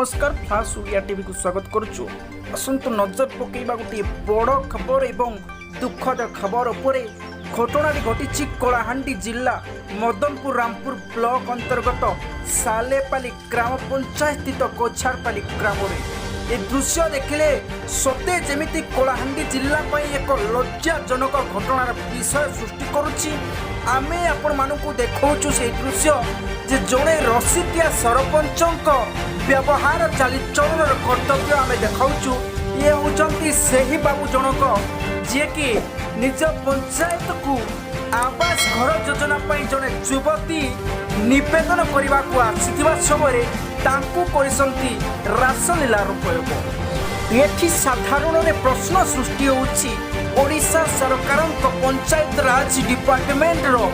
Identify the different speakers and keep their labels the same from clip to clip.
Speaker 1: नमस्कार flush Odia TV को स्वागत करुचु। असंतु नजर पकेबा गोटे बड़ खबर एवं दुखद खबर उपरे घटना घटी कलाहांडी जिला मदनपुर रामपुर ब्लॉक अंतर्गत सालेपाली ग्राम पंचायत स्थित कोछारपाली ग्राम ए दृश्य देखिले सते जेमिति कलाहांडी जिला एक लज्जाजनक घटनार विषय सृष्टि करुछि। आमे आपण मानकु देखौछु से दृश्य जे जड़े रसिकिया सरपंचक व्यवहार चालीचलन कर्तव्य आमे देखाऊँ। ये होचंती सही बाबू जनक जे कि निज पंचायत को आवास घर योजना पाई जड़े युवती निवेदन करने को आसीथिबा समय तांकु करिसंती रासलीला उपयोग। एठी साधारण प्रश्न सृष्टि होउछि ओडिशा सरकार पंचायत राज डिपार्टमेंट रो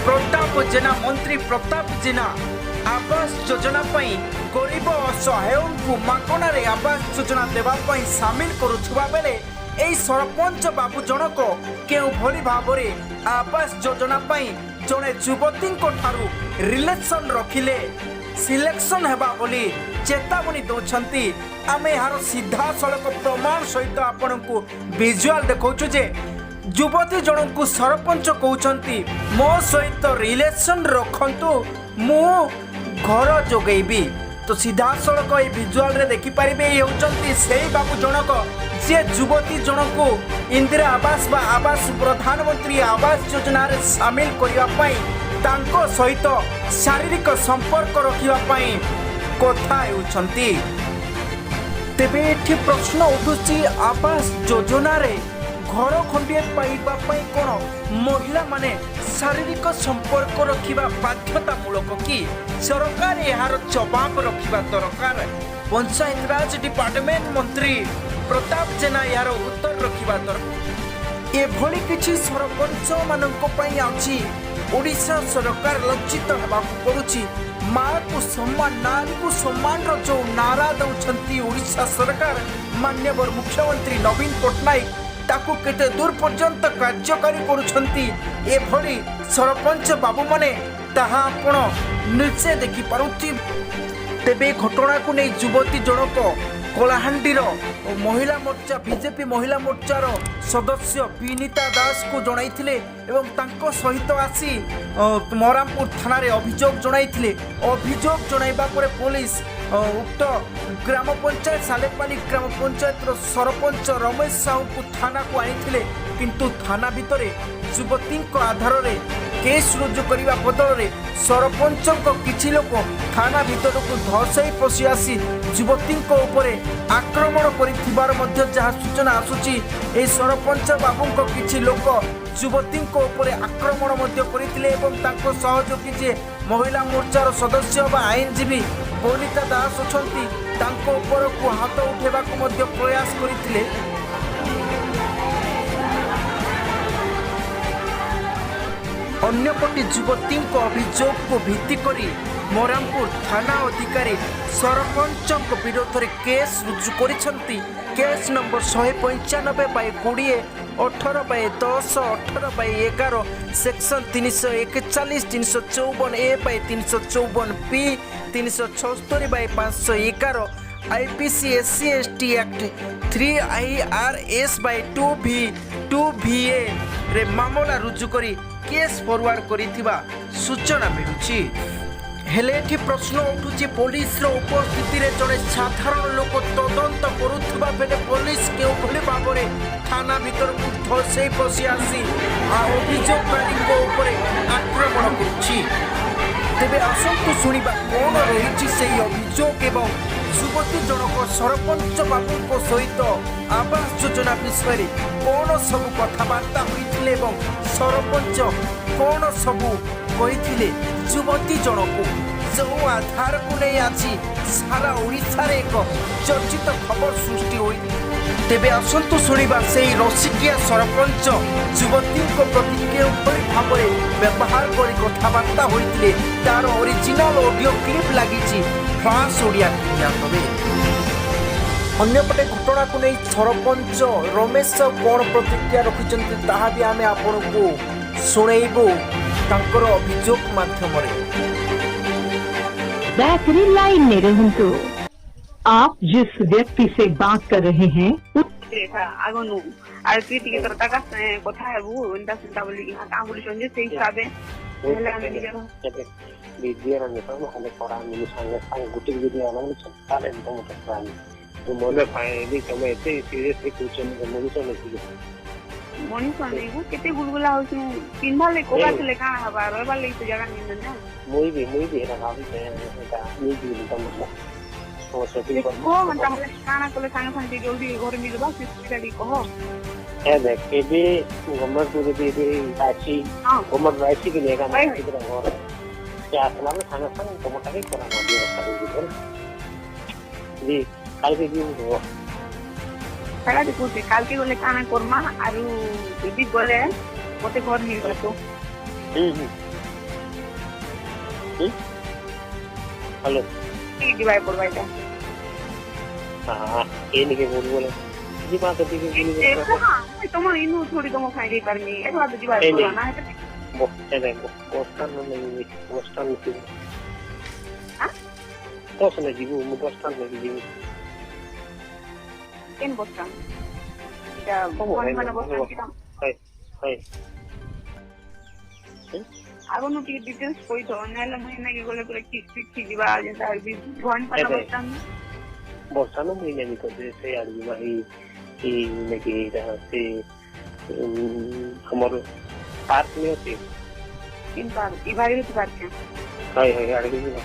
Speaker 1: प्रताप जेना मंत्री प्रताप जेना आवास योजना पाई गरीब असहायों को मागणार आवास योजना देवा पाई सामिल करुवा बेले एई सरपंच बाबू जनक केउ भली भाबरे आवास योजना पाई जने युवती ठारू रिलेशन रखिले सिलेक्शन हेबा बोली चेतावनी दौरान आमे यार सीधा सड़क प्रमाण सहित आपण को विजुआल देखौछु जे युवती जन को सरपंच कहते मो सहित रिलेशन रखंतु मु घर जोगेबी। तो सीधा सड़क ये विजुआल रे देखि पारिबे ये होचंती सेही बाबू जनक जे युवती जन को इंदिरा आवास बा आवास प्रधानमंत्री आवास योजना रे शामिल करिया पई तांको सहित शारीरिक संपर्क रखिया पई कथा हेउचंती। तेबे एठी प्रश्न उठुची आवास योजना रे घर खंडिए पाइबा पाई कोन महिला माने शारीरिक संपर्क रखिबा बाध्यतामूलक कि सरकार यार जवाब रखिबा दरकार। पंचायत राज डिपार्टमेंट मंत्री प्रताप जेना यार उत्तर रखिबा दरकार। एभली किछि सरपंच मानक पई आछि ओडिशा सरकार लज्जित हेबा पड़ुछि। माँ को सम्मान नारी को सम्मान जो नारा दौरान ओडिशा सरकार माननीय मुख्यमंत्री नवीन पट्टनायक ताकू केते दूर पर्यंत कार्यकारी करुछंती एभली सरपंच बाबू माने ताहा आपण निचे देखि पारुथि। तेबे घटना को नै युवती जनक कलाहांडीर महिला मोर्चा बीजेपी महिला मोर्चार सदस्य विनीता दास को जणाइथिले एवं तांको सहित आसी मरामपुर थाना रे अभियोग जणाइथिले। अभियोग जणाइबा परे पुलिस उक्त ग्राम पंचायत सालेपाली ग्राम पंचायत सरपंच रमेश साहू को थाना को आनिथिले किंतु थाना भितरे युवती आधार रे केस रुजु करने बदल में सरपंच किछि लोक थाना भीतर को धसई पशि आसी युवती आक्रमण कर जहाँ सूचना आसुची ए सरपंच बाबू किछि लोक युवती आक्रमण करते सहयोगी जे महिला मोर्चार सदस्य बा आईनजीवी बनिता दास अच्छा को हाथ उठेबा प्रयास करते। अन्यपटे युवती अभियोग को भित्ति करी मरामपुर थाना अधिकारी सरपंच विरोध में केस रुजु करिसंती। Case number 195/20 18/10 18/11 section 341 354 A/354 P 376/511 IPC SC ST Act 3 IRS/2B 2VA रे मामला रुजु करी केस फरवर्ड करिथिबा सूचना मिलुछि। हेले एठी प्रश्न उठुछि पुलिस रो उपस्थिति रे जड़े साधारण लोक तदंत करुथिबा बेले पुलिस केउ भली भाबरे थाना भीतर धसै पसि आसी अभियोगकारी को ऊपर आक्रमण करुछि। तेबे आसंतु सुनिबा कोन रहिछि सेही अभियोग एवं युवती जनक सरपंच बाबू सहित आवास योजना विषय कौन सब कथबार्ता होइथिले एवं सरपंच कौन सब कहिथिले युवती जनक जो आधार को नहीं आछि सारा ओडिशा रे एक चर्चित खबर सृष्टि होई। तेबे आसंतु सुनिबा सेही रसिकिया सरपंच युवती प्रति केउ भाव व्यवहार करी कथबार्ता होइथिले तार ओरिजिनल ऑडियो क्लिप लागिछि फ्लाश ओडिया टीवी। अन्यपटे घटना को नहीं सरपंच रमेश कौन प्रतिक्रिया रखिंट ताहा भी आम आपण को शुणेबू तांकर अभियोग माध्यम
Speaker 2: दयाकरी लाइन में रहंतु आप जिस व्यक्ति से बात कर रहे हैं
Speaker 3: आगनु आर तुई टिके तोर टाका कथा हेबु एंता सुनता बोली कि काम बोली संजे से हिसाबे हेले आमे निजे
Speaker 4: विद्या रंग तो हले परा मिनि संगे संग गुटी गुटी आना ताले तो मत प्राणी तो मोले फाइनली तमे एते सीरियसली क्वेश्चन मोली तो नहीं
Speaker 3: मनीष नहीं केते गुलगुला हो पिंधाले कोका से लेका हबा रहबा ले तो जगह नहीं ना
Speaker 4: मुई भी ना भाभी से एटा नहीं भी तो मतलब तो सेटिंग कर
Speaker 3: को मन हमले काना कोले संग संग जल्दी घर मिलबा सुविधा दी कहो
Speaker 4: है देख के भी गवर्नमेंट को भी राशि गवर्नमेंट राशि के लेगा ना इधर और क्या असला में संग संग तो मत के करा दिया जी कल के दिन हो
Speaker 3: खड़ा देखो काल के बोले काना कोरमा आरु दीदी बोले मते घर मिलबा तो
Speaker 4: हेलो
Speaker 3: की दिवाई पड़वा এটা
Speaker 4: हां ये नहीं के बोले जी बात है कि
Speaker 3: हां तुम्हार इनु थोड़ी तुम फायदे करनी एक बात दिवाई पड़ना है
Speaker 4: वो देखो पोस्टर में नहीं पोस्टर में
Speaker 3: हां
Speaker 4: तो सुन जीवो मु पोस्टर में जीवो
Speaker 3: केन पोस्टर এটা কোন মানে পোস্टर কি দাম
Speaker 4: हाय
Speaker 3: आगनु की डिटेल्स कोई तो नेला महीना के गोले पूरा की दिवा जैसा भी भवन पर पोस्टर में
Speaker 4: बोसानो महीने में तो जैसे आदमी भाई कि लेके रहा से हमारे पार्क में होते
Speaker 3: इन पार्क इवारी तो पार्क है
Speaker 4: हाय आदमी ना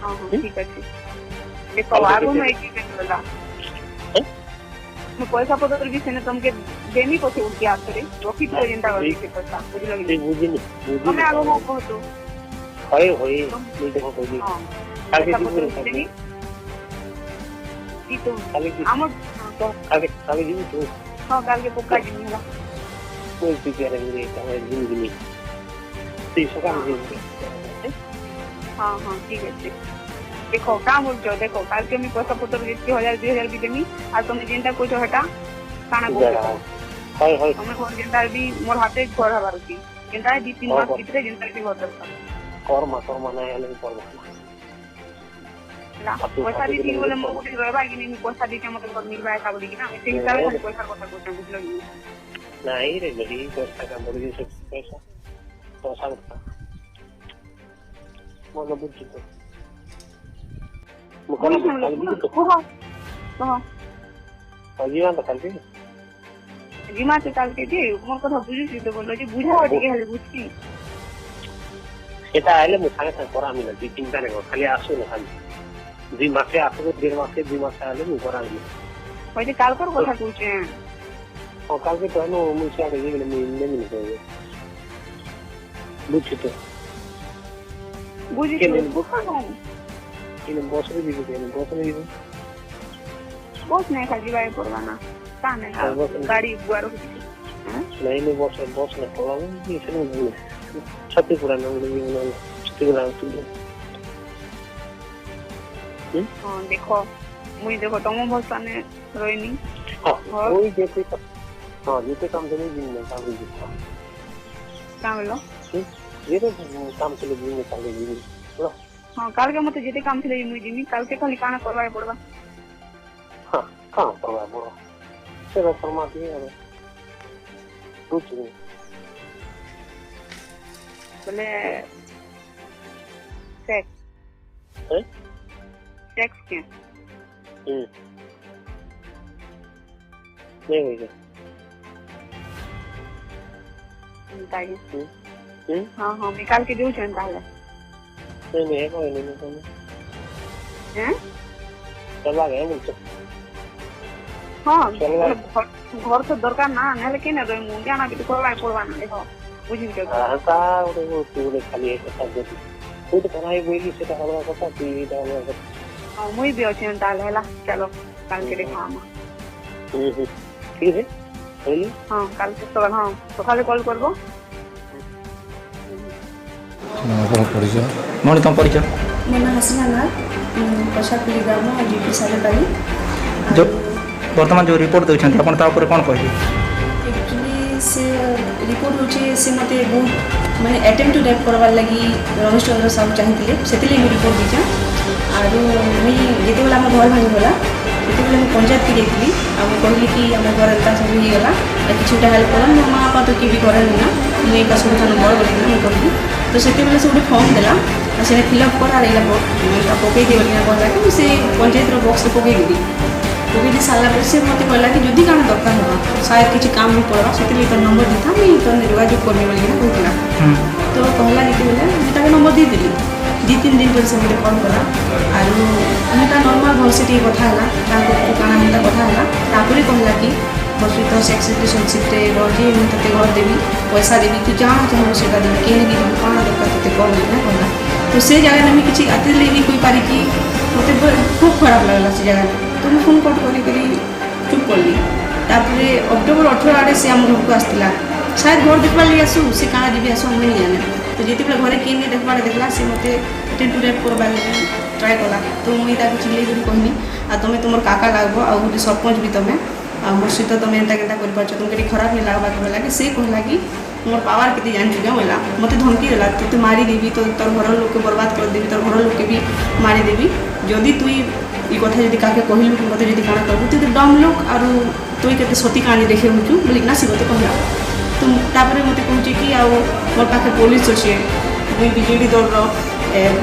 Speaker 3: हां ठीक है देखो आगु में एक चीज बोला मैं पैसा पत्र भी सेने तुमके देनी पसे उनकी आखरे रोकी तो जिंदा वाली के पैसा बुझ लगी
Speaker 4: बुझी
Speaker 3: हमें आगु में कहो तो
Speaker 4: होय नहीं देखो कोई नहीं आगे जी
Speaker 3: ई तो हम तो
Speaker 4: आगे जी तो
Speaker 3: हां काल के पक्का जी होला
Speaker 4: कोई भी कह रहे हैं तो जिंदगी में तीसरा काम जी
Speaker 3: हां ठीक है देखो काम हो जो देखो काल के मैं पैसा पत्र 1000 2000 भी देनी और तुम जिंदा कोई तो हटा काना को
Speaker 4: हाय
Speaker 3: हमें घर जिंदा भी मोर हाथे घर हबार की जिंदा 2-3 मास भीतर जिंदा भी होता
Speaker 4: कर्मा नहीं अलग कर्मा
Speaker 3: ना पैसा दी तीन बोले मोर कोठी रहबा कि नहीं पैसा दी के मतलब मिलबा ऐसा बोली कि ना मैं हिसाब से पैसा কথা बोलता बुझ लगी
Speaker 4: नहीं रे मेरी पैसा का बोल दे पैसा तो सब मोला बुझ तो मुकरा जीवन तो कल जीमा से काल के जे मोर कथा बुझी तो बोलो जे बुझा ठीक है बुझी এটা আইলে মই সাথে করা আমি না চিন্তা নেই খালি আসো না খালি দুই মাসে আসো দেড় মাসে দুই মাসে আইলে মই করা আমি
Speaker 3: ওই যে কালকের কথা কইছে
Speaker 4: ও কালকে তো নো মই সাথে গেলে মই নেমি তো বুঝছি তো
Speaker 3: বুঝি তো
Speaker 4: কিনে বসরে দিবি কেন বসরে দিবি
Speaker 3: বস নাই খালি বাই করবা না তা নাই গাড়ি বুয়ার
Speaker 4: नहीं नहीं बॉस ने बोला कि इसने बोले छत्ती पुराना बोले छत्ती पुराना तुम
Speaker 3: हां देखो मुई देखो तुम भरोसा ने रोइनी
Speaker 4: हां वही जैसे हां जैसे काम चले दिन में काम भी
Speaker 3: काम लो
Speaker 4: ये तो काम चले दिन में काम भी
Speaker 3: हां काल के मते जेते काम चले मुई दिनी काल के खाली काना करवाए पड़बा
Speaker 4: हां काम करवा बोलो चलो फरमा दिए अब कुछ नहीं
Speaker 3: बोले सेक्स के
Speaker 4: नहीं होगा
Speaker 3: बताइए हाँ हाँ निकाल के दूँ चंदा है
Speaker 4: नहीं है कोई नहीं
Speaker 3: हैं
Speaker 4: चला गया मुझे
Speaker 3: हाँ घर तो दरकार ना ना लेकिन ना रोई मुंडिया ना भी तो कोई पड़वा ना देखो बुझी के
Speaker 4: का वो पूरे खाली है सब कुछ खुद बनाई बोली से हलवा का पी डालवा का
Speaker 3: हां मुई भी अच्छे डाल हैला चलो काल के देखा हम
Speaker 4: ठीक है बोली
Speaker 3: हां काल के तो हां तो खाली कॉल करबो
Speaker 5: कौन परिचय मोनी तुम परिचय
Speaker 6: मोना हसना ना पछापली ग्राम जीपी सालेबाई
Speaker 5: जो वर्तमान जो रिपोर्ट देउछन अपन ता ऊपर कोन कहबे
Speaker 6: एक्चुअली से रिपोर्ट होचे से मते बहुत माने अटेम्प्ट टू रेप करवार लगी रमेश चंद्र साहू चाहिए से रिपोर्ट दीचा आरो मुई जेते बेला हमर घर भांगी गला सेते बेला मैं पंचायत के जाइली आ कहली कि हमर घर एता सब हो गला किछुटा हेल्प कर मो माँ बापा तो के भी करे ना मुई का सुविधा नंबर बोली मैं कहली तो सेते बेला से गोटे फॉर्म देला से फिलअप कर आइला पकई दे बोली कहला कि से पंचायत बॉक्स पकई देली पकई सारा पर से मत कहला कि जदि काना दरकार होगा शायद किसी काम भी पड़वा से तो नंबर देता मुझे तो जोगाजोग करमी बोली कहला तो कहला जी बोले मुझे नंबर दे देली 2-3 दिन पर से मुझे कॉल कला आर मुझे नॉर्मल भल से कथा है काना हेल्ला कथा है कहला कि बस तो सेक्स रिलेशनशिप रही मुझे घर देवी पैसा देवी तू जहाँ चाहू से देवी कहीं भी कौन दरकार ते कह ना कहला तो से जगह में किसी आते नहीं कोई पारी कि मत खूब खराब लगला से जगह तो मैं फोन कट करी चुप कली तापर अक्टोबर 18 आड़े से आम घर को आसला शायद घर देखवा लगे आसू से कहाँ जी आसू हमें नहीं जाने तो जिते बेला घरे किए नहीं देखवा देखला से मत अटेम्प्ट टू रेप करवा ट्राए कला तो मुई चिल्ले कर कहनी आ तुम तुम काका लगब आ गोटे सरपंच भी तुम्हें आ मोर सहित तुम एंता केन्ता कर तुमको खराब नहीं लगवा कहला कि से कहला कि मोर पावर के जान चुके बोला मत धमकी देला तो मारी देवी तो तोर घर लोग के बर्बाद कर देवी तोर घर लोग के भी मारी देवी जदि तुई ये कथा जब क्या कहलु कि मत जी काण करू तो डम लोग और तुई के सती कहानी देखे हूँ बोलिक ना सी मत कहला तो तापर मत कहूँ कि आ मोर पाखे पुलिस अच्छे मुई बीजेडी दल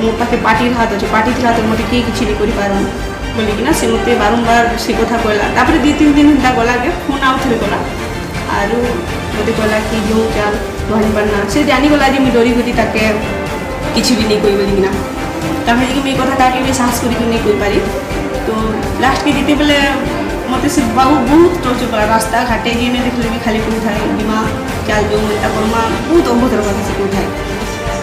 Speaker 6: मोर पाखे पार्टी हाथ अच्छे पार्टी थी तो मत किए किसी नहीं कर पार बोलिकिना से मत बारंबार से कथा कहला तापर 2-3 दिन एंता गला के फोन आउ थे गला आर मत कहला कि जो क्या भरी पड़ना से जानीगला जी मुझे डरी गली ताके किसी भी नहीं कही बोलिकिना तापर कि मुझे कथा ताके भी साहस करके नहीं कही पारी तो लास्ट के जीते बेले मत से बहुत टर्चर करा रास्ता घाटे जी नहीं देखले भी खाली कौन थाए बीमा चाल जो मेटा करमा बहुत अभद्र कथा से कौन थाए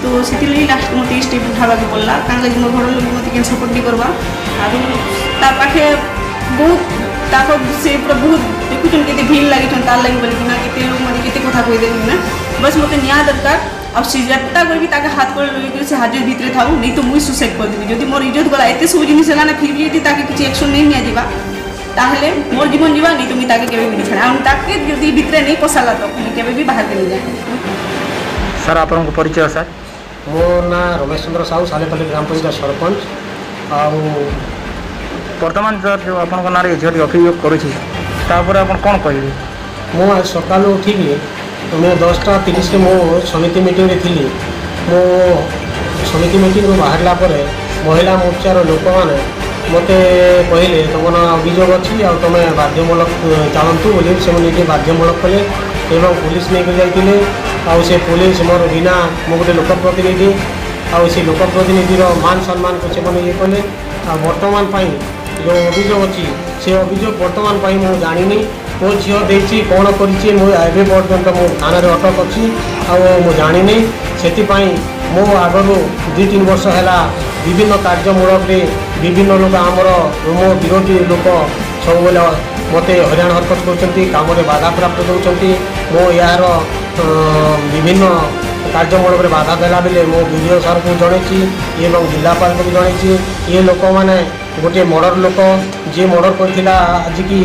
Speaker 6: तो से लास्ट मत स्टेप उठावा के पड़ला कहीं लगे मोर घर लोग मत क्या सपोर्ट नहीं करवा और पाखे बहुत से पूरा बहुत देखुन के भीड़ लगी तार लगी बोलिकिना के लोग मत के कथा कही देवी ना बस मत न्याय दरकार अब से जेटा कर हाथ कर लगे से हाजिर भितर था नहीं तो मुझे सुसाइड कर देवी जब मोर इज्जत गला एत सब जिन है ना फिर भी किसी एक्शन नहीं निया ताहले मोर जीवन जीवा नहीं तो मुझे केवे भी नहीं छाड़ा जब भितर नहीं पोसाला तो मुझे भी बाहर के नहीं जाए
Speaker 5: सर आपन को परिचय सर
Speaker 4: मो ना रमेश चंद्र साहू सालेपल्ली ग्राम पंचायत सरपंच आउ
Speaker 5: वर्तमान सर जो आपन नारे झियोटी अभियोग करुछि तापर आपन कोन कहबे
Speaker 4: मो आज सकाल उठिकी मैं 10:30 के मो समिति मीटिंग रे थी मो समिति मीटिंग रू बाहरला परे महिला मोर्चार लोक मैंने मत कहले तुम अभियोग अच्छी आ तुम बाध्यमूलक चाहतु बोली से बाध्यमूलक कले एवं पुलिस नहीं जाइए आउ से पुलिस मोर बिना मो गोटे लोकप्रतिनिधि आउ से लोकप्रतिनिधि मान सम्मान को से ये कले वर्तमान जो अभियोग अच्छी से अभियोग वर्तमान मुझे जानी मो झील देती कौन करी मुझे पर्यटन मो थाना अटक अच्छी आउ जानी से मो आगु 2-3 वर्ष है विभिन्न कार्यमूलक विभिन्न लोग आमर मो विरोधी लोक सब मत हरियाण हरकत कर बाधा प्राप्त दौरान मो यार विभिन्न कार्यमूलक बाधा देला बेले मो विडिओ सार को जड़े एवं जिलापाल को भी जड़े ये लोक मैंने गोटे मर्डर लोक जी मर्डर करथिला आज की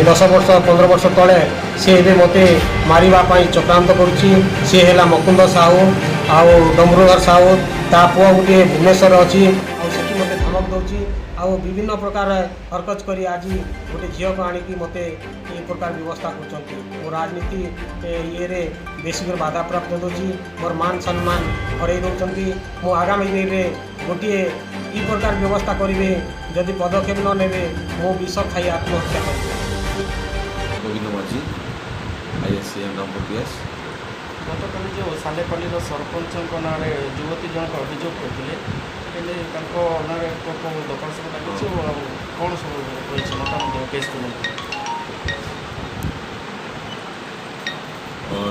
Speaker 4: 10 वर्ष 15 वर्ष तले से एबे मते मारिबाई चक्रांत करुच्ची सी है मुकुंद साहू आउ डम्बरुधर साहू ता पुआ गोटे भुवनेश्वर अच्छी आठ मत धमक दौर आउ विभिन्न प्रकार हरकत करी आज गोटे झील को आणिकी मत ये प्रकार व्यवस्था कर राजनीति ये बेसिक बाधा प्राप्त होती मोर मान सम्मान हर दौरान मो आगामी दिन में गोटे ई प्रकार व्यवस्था करेंगे जदि पदक्षेप न ने मो विष खाई आत्महत्या कर
Speaker 7: गोविंद माझी आईएससीएम रामपुर पीएस
Speaker 8: गतकाली जो सालेपल्ली सरपंच ना युवती जनक अभियोग करते ना दखल सब लगे कौन सब रही मोटामोटी केस को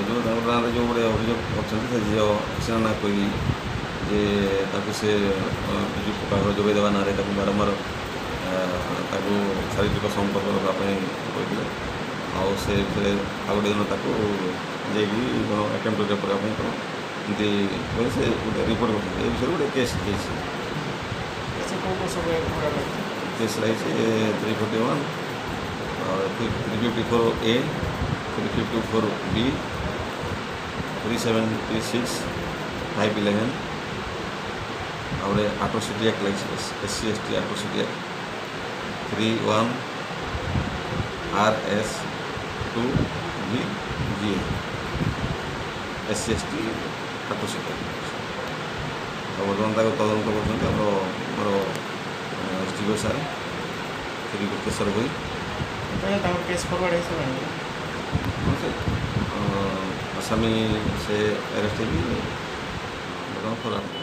Speaker 7: जो गाँव में जो गोटे अभियोग कर झील सेना कही जे से विजु पक्का जोगे देवा ना बारंबार शारीरिक संपर्क रखापी कहते आउ से आ गए दिन जाकि अटेम्प्ट रेप करने एमती से गोटे रिपोर्ट कर विषय गोटे केस केस लगी 341 354A 354B 376 511 और एट्रोसिटी एक्ट लगी SC ST atrocity act 31 RS 2BGA SC ST atrocity और बर्तमान तक तदंत कर SDO सार श्री गुप्तेश्वर भाई
Speaker 8: केस फरवर्ड है सब
Speaker 7: आसामी से अरेस्ट होगी फरवर्ड